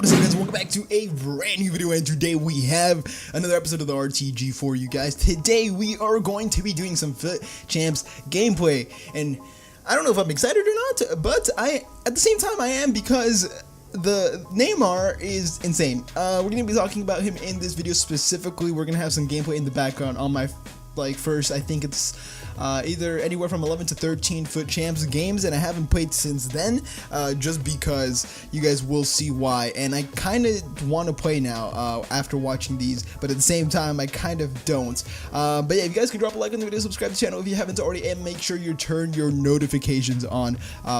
What is up, guys? Welcome back to a brand new video, and today we have another episode of the RTG for you guys. Today we are going to be doing some FUT Champs gameplay, and I don't know if I'm excited or not, but at the same time I am, because the NEYMAR is insane. We're going to be talking about him in this video specifically. We're going to have some gameplay in the background on my first, I think it's either anywhere from 11 to 13 FUT Champs games, and I haven't played since then, just because you guys will see why. And I kind of want to play now after watching these, but at the same time I kind of don't. But yeah, if you guys could drop a like on the video, subscribe to the channel if you haven't already, and make sure you turn your notifications on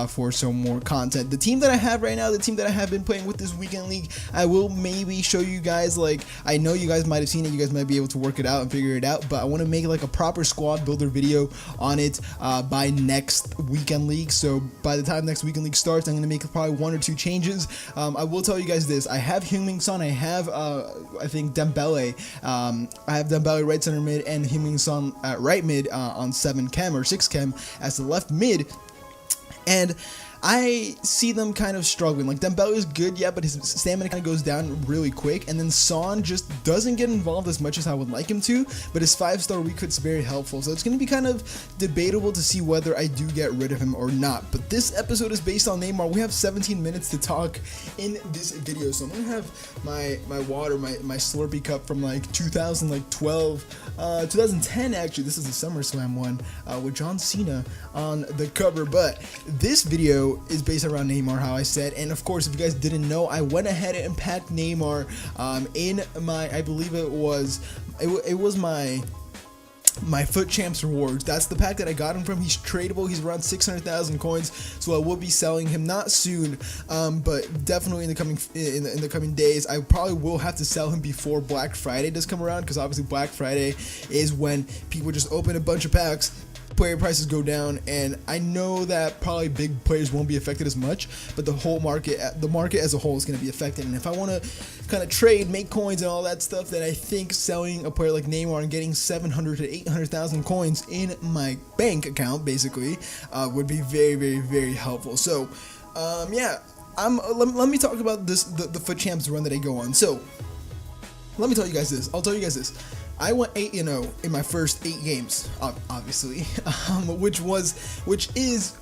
for some more content. The team that I have right now, the team that I have been playing with this weekend league, I will maybe show you guys, like, I know you guys might have seen it, you guys might be able to work it out and figure it out, but I want to make like a proper squad builder video on it by next weekend league. So by the time next weekend league starts, I'm going to make probably one or two changes. I will tell you guys this: I have Heung-min Son, I have I think Dembele, I have Dembele right center mid, and Heung-min Son at right mid on 7 chem or 6 chem as the left mid, and I see them kind of struggling. Like, Dembele is good, yeah, but his stamina kind of goes down really quick, and then Son just doesn't get involved as much as I would like him to, but his 5-star recruit's very helpful, so it's going to be kind of debatable to see whether I do get rid of him or not. But this episode is based on NEYMAR. We have 17 minutes to talk in this video, so I'm going to have my water, my Slurpee cup from like 2012, 2010 actually. This is the SummerSlam one with John Cena on the cover. But this video is based around NEYMAR, how I said, and of course, if you guys didn't know, I went ahead and packed NEYMAR in my, I believe it was my FUT Champs rewards. That's the pack that I got him from. He's tradable. He's around 600,000 coins, so I will be selling him, not soon, but definitely in the coming days. I probably will have to sell him before Black Friday does come around, because obviously Black Friday is when people just open a bunch of packs, player prices go down, and I know that probably big players won't be affected as much, but the market as a whole is going to be affected. And if I want to kind of trade, make coins and all that stuff, then I think selling a player like NEYMAR and getting 700 to 800,000 coins in my bank account basically would be very, very, very helpful. So yeah, let me talk about this, the FUT Champs run that I go on. So let me tell you guys this. I'll tell you guys this. I went 8-0 in my first 8 games, obviously, which is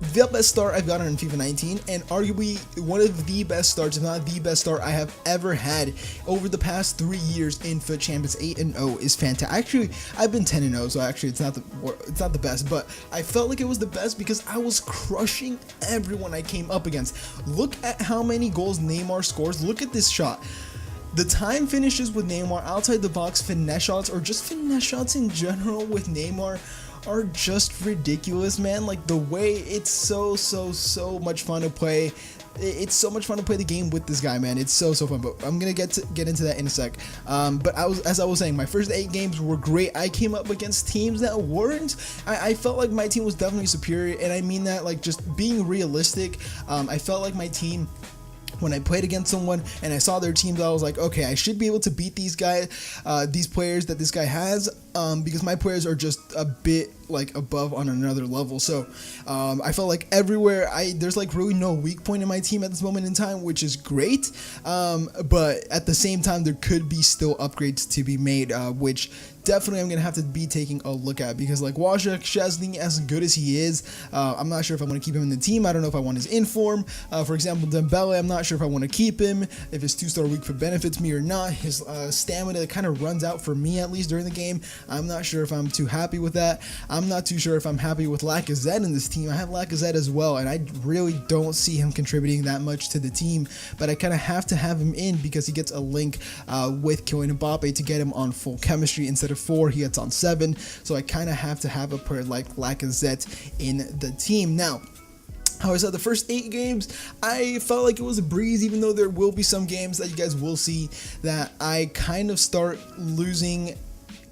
the best start I've gotten in FIFA 19, and arguably one of the best starts, if not the best start I have ever had over the past 3 years in FUT Champions. 8-0 is fantastic. Actually, I've been 10-0, so actually it's not the best, but I felt like it was the best because I was crushing everyone I came up against. Look at how many goals NEYMAR scores. Look at this shot. The time finishes with NEYMAR, outside the box finesse shots, or just finesse shots in general with NEYMAR, are just ridiculous, man. Like, the way it's so much fun to play. It's so much fun to play the game with this guy, man. It's so fun, but I'm gonna get into that in a sec. But as I was saying, my first 8 games were great. I came up against teams that weren't. I felt like my team was definitely superior, and I mean that, like, just being realistic. I felt like my team, when I played against someone and I saw their teams, I was like, okay, I should be able to beat these guys, these players that this guy has, because my players are just a bit like above on another level. So I felt like everywhere there's like really no weak point in my team at this moment in time, which is great. But at the same time, there could be still upgrades to be made, which definitely I'm gonna have to be taking a look at, because like Wojciech Szczesny, as good as he is, I'm not sure if I want to keep him in the team. I don't know if I want his inform. For example, Dembele, I'm not sure if I want to keep him, if his 2-star weak foot benefits me or not. His stamina kind of runs out for me, at least during the game. I'm not sure if I'm too happy with that. I'm not too sure if I'm happy with Lacazette in this team. I have Lacazette as well, and I really don't see him contributing that much to the team, but I kind of have to have him in because he gets a link with killing Mbappe to get him on full chemistry. Instead of 4, he gets on 7, so I kind of have to have a player like Lacazette in the team. Now, how I said, the first 8 games, I felt like it was a breeze, even though there will be some games that you guys will see that I kind of start losing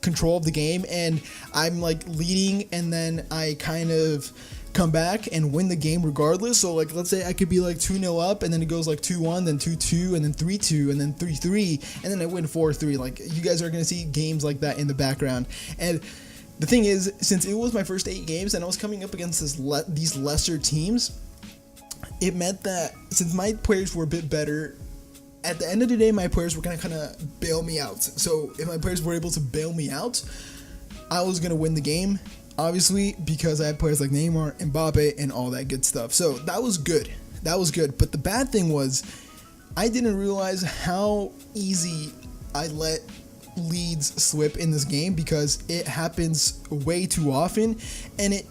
control of the game, and I'm like leading, and then I kind of come back and win the game regardless. So like, let's say I could be like 2-0 up, and then it goes like 2-1, then 2-2, and then 3-2, and then 3-3, and then I win 4-3. Like, you guys are gonna see games like that in the background. And the thing is, since it was my first 8 games and I was coming up against these lesser teams, it meant that since my players were a bit better, at the end of the day, my players were gonna kind of bail me out. So if my players were able to bail me out, I was gonna win the game, obviously, because I had players like Neymar, Mbappe, and all that good stuff. So that was good. That was good. But the bad thing was, I didn't realize how easy I let leads slip in this game, because it happens way too often, and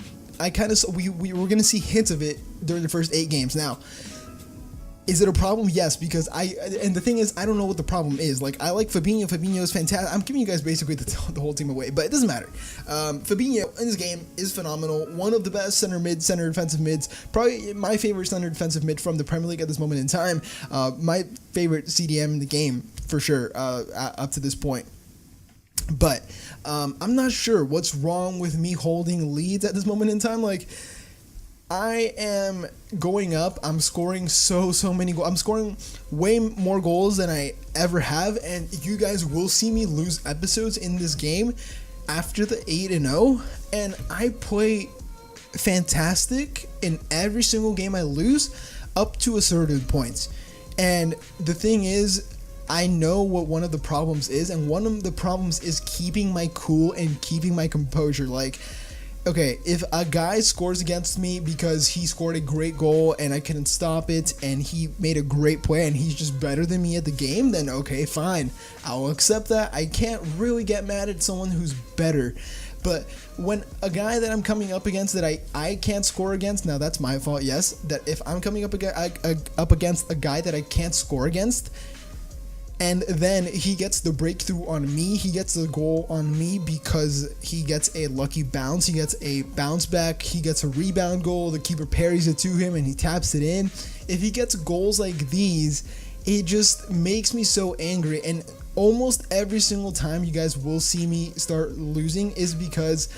we were gonna see hints of it during the first 8 games. Now, is it a problem? Yes, because and the thing is, I don't know what the problem is. Like, I like Fabinho. Fabinho is fantastic. I'm giving you guys basically the whole team away, but it doesn't matter. Fabinho in this game is phenomenal. One of the best center defensive mids. Probably my favorite center defensive mid from the Premier League at this moment in time. My favorite CDM in the game, for sure, up to this point. But I'm not sure what's wrong with me holding leads at this moment in time. Like, I am going up. I'm scoring so many goals. I'm scoring way more goals than I ever have, and you guys will see me lose episodes in this game after the 8-0, and I play fantastic in every single game I lose up to a certain point. And the thing is, I know what one of the problems is, and one of the problems is keeping my cool and keeping my composure. Like, okay, if a guy scores against me because he scored a great goal and I couldn't stop it, and he made a great play and he's just better than me at the game, then okay, fine, I'll accept that. I can't really get mad at someone who's better. But when a guy that I'm coming up against that I can't score against, now that's my fault, yes, that if I'm coming up against a guy that I can't score against, and then he gets the breakthrough on me, he gets the goal on me because he gets a lucky bounce, he gets a bounce back, he gets a rebound goal, the keeper parries it to him and he taps it in. If he gets goals like these, it just makes me so angry, and almost every single time you guys will see me start losing is because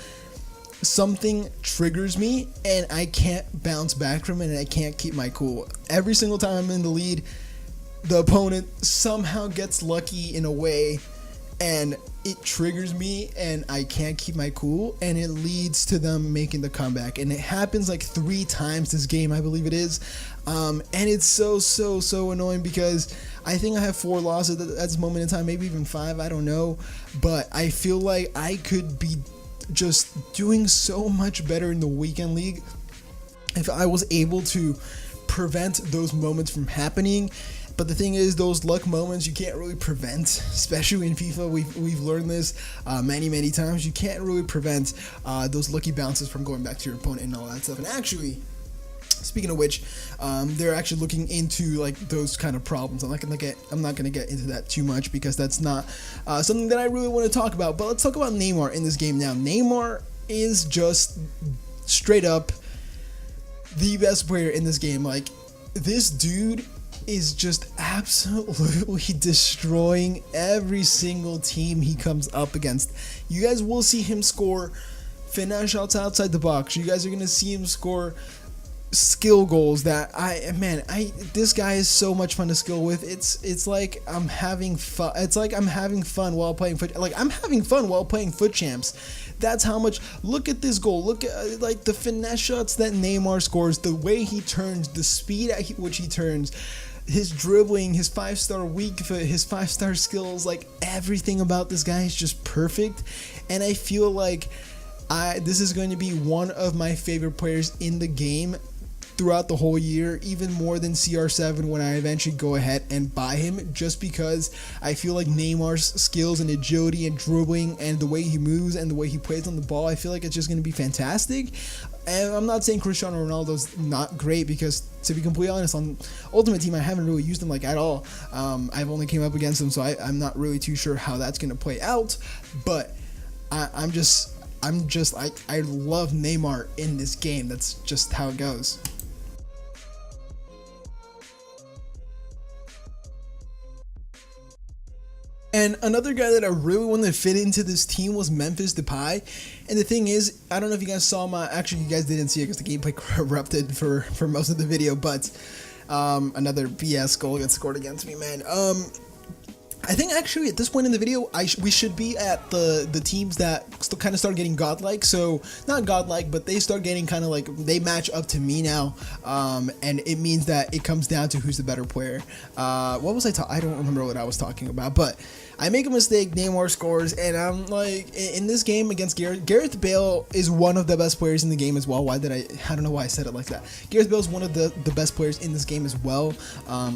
something triggers me and I can't bounce back from it and I can't keep my cool. Every single time I'm in the lead, the opponent somehow gets lucky in a way and it triggers me and I can't keep my cool, and it leads to them making the comeback. And it happens like 3 times this game, I believe it is. And it's so annoying, because I think I have 4 losses at this moment in time, maybe even 5, I don't know. But I feel like I could be just doing so much better in the weekend league if I was able to prevent those moments from happening. But the thing is, those luck moments you can't really prevent, especially in FIFA. We've learned this many times. You can't really prevent those lucky bounces from going back to your opponent and all that stuff. And actually, speaking of which, they're actually looking into like those kind of problems. I'm not gonna get into that too much, because that's not something that I really want to talk about. But let's talk about Neymar in this game now. Neymar is just straight up the best player in this game. Like, this dude is just absolutely destroying every single team he comes up against. You guys will see him score finesse shots outside the box. You guys are gonna see him score skill goals that this guy is so much fun to skill with. It's like I'm having fun. It's like I'm having fun while playing foot champs. That's how much. Look at this goal. Look at like the finesse shots that Neymar scores, the way he turns, the speed at which he turns, his dribbling, his 5-star weak foot, his 5-star skills. Like, everything about this guy is just perfect. And I feel like this is going to be one of my favorite players in the game throughout the whole year, even more than CR7 when I eventually go ahead and buy him, just because I feel like Neymar's skills and agility and dribbling and the way he moves and the way he plays on the ball, I feel like it's just going to be fantastic. And I'm not saying Cristiano Ronaldo's not great, because to be completely honest, on Ultimate Team I haven't really used him like at all. I've only came up against him, so I'm not really too sure how that's going to play out. But I love Neymar in this game. That's just how it goes. And another guy that I really wanted to fit into this team was Memphis Depay. And the thing is, I don't know if you guys saw actually you guys didn't see it because the gameplay corrupted for most of the video, but another BS goal gets scored against me, man. I think actually at this point in the video, we should be at the teams that still kind of start getting godlike. So not godlike, but they start getting kind of like they match up to me now, and it means that it comes down to who's the better player. What was I don't remember what I was talking about, but I make a mistake, Neymar scores, and I'm like, in this game against Gareth Bale is one of the best players in the game as well. I don't know why I said it like that. Gareth Bale is one of the best players in this game as well.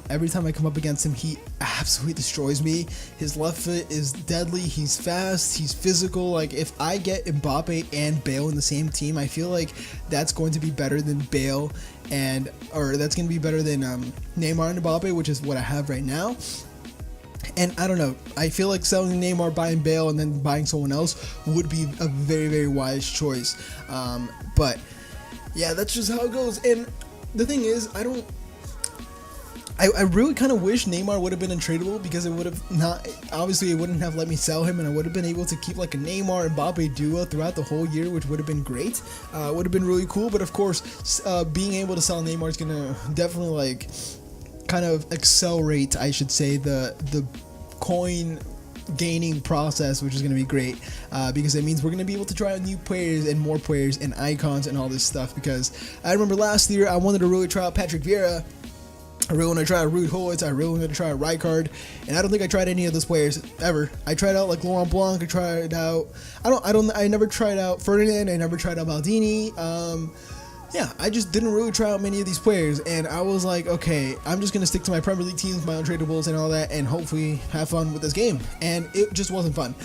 Every time I come up against him, he absolutely destroys me. His left foot is deadly, he's fast, he's physical. Like, if I get Mbappe and Bale in the same team, I feel like that's going to be better than Bale or that's going to be better than Neymar and Mbappe, which is what I have right now. And I don't know, I feel like selling Neymar, buying Bale, and then buying someone else would be a very, very wise choice. But yeah, that's just how it goes. And the thing is, I really kind of wish Neymar would have been untradeable, because it would have not, obviously it wouldn't have let me sell him, and I would have been able to keep like a Neymar and Mbappe duo throughout the whole year, which would have been great. Would have been really cool. But of course, being able to sell Neymar is gonna definitely like kind of accelerate, I should say, the coin gaining process, which is going to be great, because it means we're going to be able to try out new players and more players and icons and all this stuff. Because I remember last year I wanted to really try out Patrick Vieira, I really want to try out Ruud Gullit, I really want to try out Rijkaard, and I don't think I tried any of those players ever. I tried out like Laurent Blanc, I tried out I never tried out Ferdinand, I never tried out Maldini. Yeah, I just didn't really try out many of these players, and I was like, okay, I'm just gonna stick to my Premier League teams, my untradables and all that, and hopefully have fun with this game. And it just wasn't fun.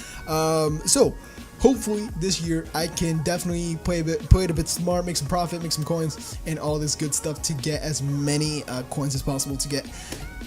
So hopefully this year I can definitely play it a bit smart, make some profit, make some coins, and all this good stuff to get as many coins as possible, to get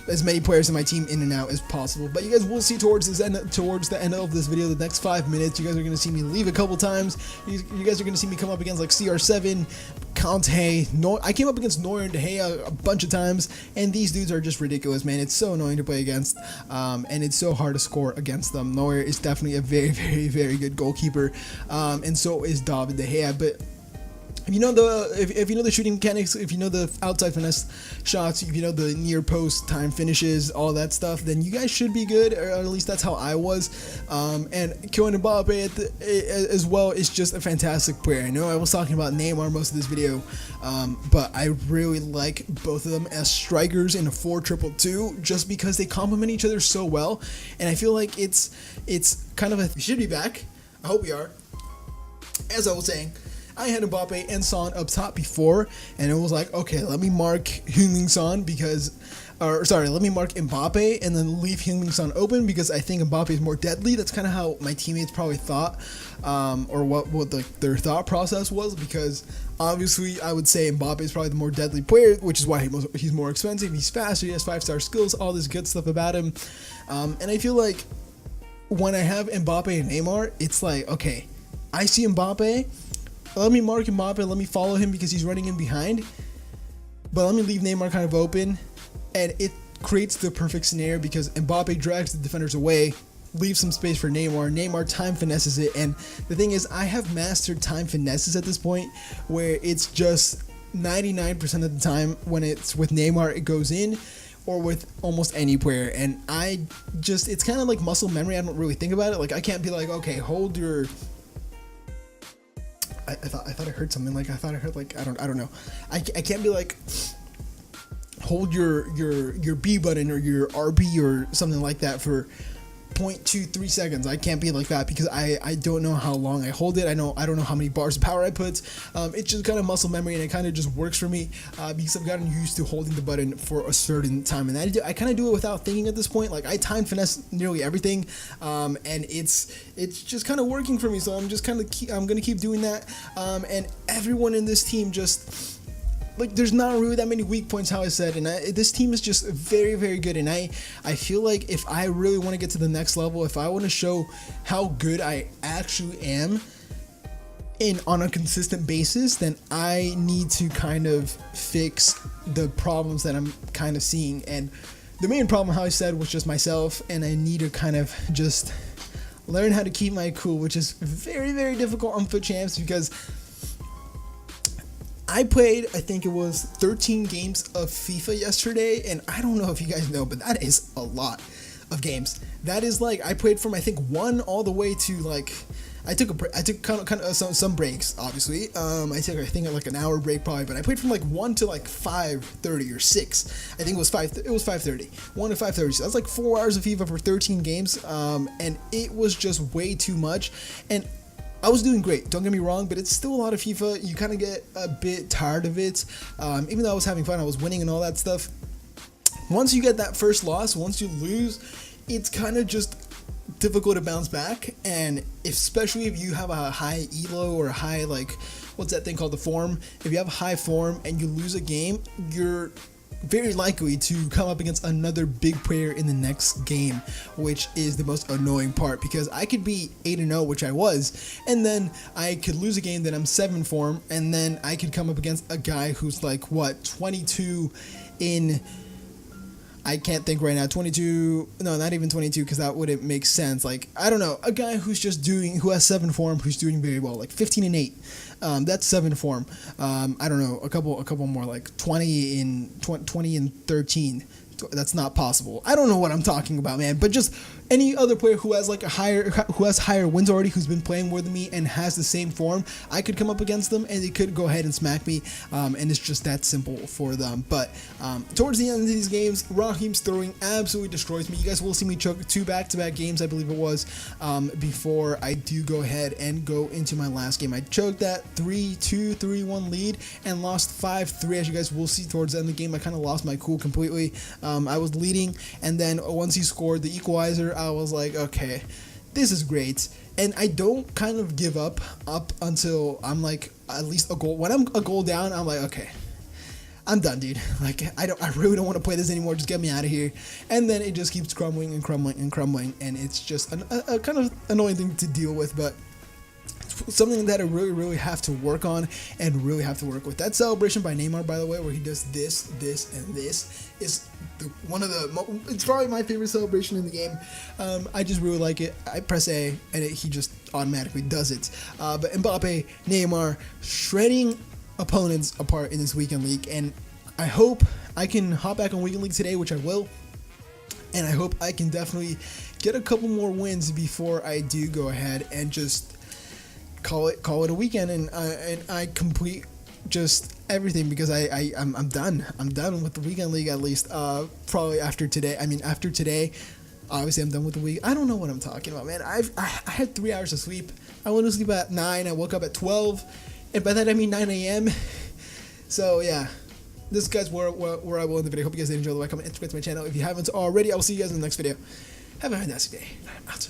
as many players in my team in and out as possible. But you guys will see towards the end of this video, the next 5 minutes, you guys are going to see me leave a couple times. You guys are going to see me come up against like CR7, Conte, I came up against Neuer and De Gea a bunch of times, and these dudes are just ridiculous, man. It's so annoying to play against, and it's so hard to score against them. Neuer is definitely a very, very, very good goalkeeper, and so is David De Gea. But if you know the shooting mechanics, if you know the outside finesse shots, if you know the near post time finishes, all that stuff, then you guys should be good, or at least that's how I was. And killing Mbappe as well is just a fantastic player. I know I was talking about Neymar most of this video, but I really like both of them as strikers in a 4-2-2, just because they complement each other so well. And I feel like it's kind of we should be back. I hope we are. As I was saying, I had Mbappe and Son up top before, and it was like, okay, let me mark Heung-min Son let me mark Mbappe and then leave Heung-min Son open, because I think Mbappe is more deadly. That's kind of how my teammates probably thought, or what their thought process was, because obviously I would say Mbappe is probably the more deadly player, which is why he's more expensive, he's faster, he has 5-star skills, all this good stuff about him. And I feel like when I have Mbappe and Neymar, it's like, okay, I see Mbappe, let me mark Mbappe, let me follow him because he's running in behind, but let me leave Neymar kind of open, and it creates the perfect scenario, because Mbappe drags the defenders away, leaves some space for Neymar time finesses it. And the thing is, I have mastered time finesses at this point, where it's just 99% of the time when it's with Neymar it goes in, or with almost any player. And it's kind of like muscle memory. I don't really think about it. Like, I can't be like, okay, hold your, I thought I heard something, like I thought I heard like I don't know. I can't be like, hold your B button or your RB or something like that for 0.23 seconds. I can't be like that, because I don't know how long I hold it. I don't know how many bars of power I put. It's just kind of muscle memory, and it kind of just works for me, because I've gotten used to holding the button for a certain time, and I kind of do it without thinking at this point. Like, I time finesse nearly everything, and it's just kind of working for me. So I'm just I'm gonna keep doing that, and everyone in this team just, like, there's not really that many weak points, how I said, and this team is just very, very good. And I feel like if I really want to get to the next level, if I want to show how good I actually am on a consistent basis, then I need to kind of fix the problems that I'm kind of seeing. And the main problem, how I said, was just myself, and I need to kind of just learn how to keep my cool, which is very, very difficult on FUT Champs, because I played, I think it was 13 games of FIFA yesterday, and I don't know if you guys know, but that is a lot. of games. That is like, I played from I think 1 all the way to like, I took kind of some breaks, obviously. I took, I think, like an hour break probably, but I played from like 1 to like 5:30 or 6. I think it was 5:30, 1 to 5:30. So that's like 4 hours of FIFA for 13 games, and it was just way too much. And I was doing great, don't get me wrong, but it's still a lot of FIFA. You kind of get a bit tired of it. Even though I was having fun, I was winning and all that stuff. Once you get that first loss, once you lose, it's kind of just difficult to bounce back. And especially if you have a high elo or a high, like, what's that thing called, the form? If you have a high form and you lose a game, you're very likely to come up against another big player in the next game, which is the most annoying part, because I could be 8-0, which I was, and then I could lose a game that I'm 7 form, and then I could come up against a guy who's like, what, 22 in, I can't think right now, 22, no, not even 22, because that wouldn't make sense. Like, I don't know, a guy who's just doing, who has 7 form, who's doing very well, like 15-8. That's 7 form. I don't know, a couple more, like 20 and 13. That's not possible. I don't know what I'm talking about, man. But just any other player who has like higher wins already, who's been playing more than me and has the same form, I could come up against them and they could go ahead and smack me. And it's just that simple for them. But towards the end of these games, Raheem's throwing absolutely destroys me. You guys will see me choke 2 back-to-back games, I believe it was, before I do go ahead and go into my last game. I choked that 3-2, 3-1 lead and lost 5-3. As you guys will see towards the end of the game, I kind of lost my cool completely. I was leading, and then once he scored the equalizer, I was like, okay, this is great. And I don't kind of give up until I'm like at least a goal. When I'm a goal down, I'm like, okay, I'm done, dude. Like, I really don't want to play this anymore. Just get me out of here. And then it just keeps crumbling and crumbling and crumbling, and it's just a kind of annoying thing to deal with, but something that I really have to work on and really have to work with. That celebration by Neymar, by the way, where he does this, and this, is it's probably my favorite celebration in the game. I just really like it. I press A and he just automatically does it. But Mbappe, Neymar, shredding opponents apart in this weekend league, and I hope I can hop back on weekend league today, which I will. And I hope I can definitely get a couple more wins before I do go ahead and just call it a weekend, and I complete just everything, because I'm done. I'm done with the weekend league, at least probably after today. I mean, after today, obviously I'm done with the week. I don't know what I'm talking about, man. I had 3 hours of sleep. I went to sleep at 9. I woke up at 12, and by that I mean 9 a.m. So yeah, this guy's where I will end the video. Hope you guys did enjoy the like, comment, and subscribe to my channel if you haven't already. I will see you guys in the next video. Have a fantastic day. I'm out.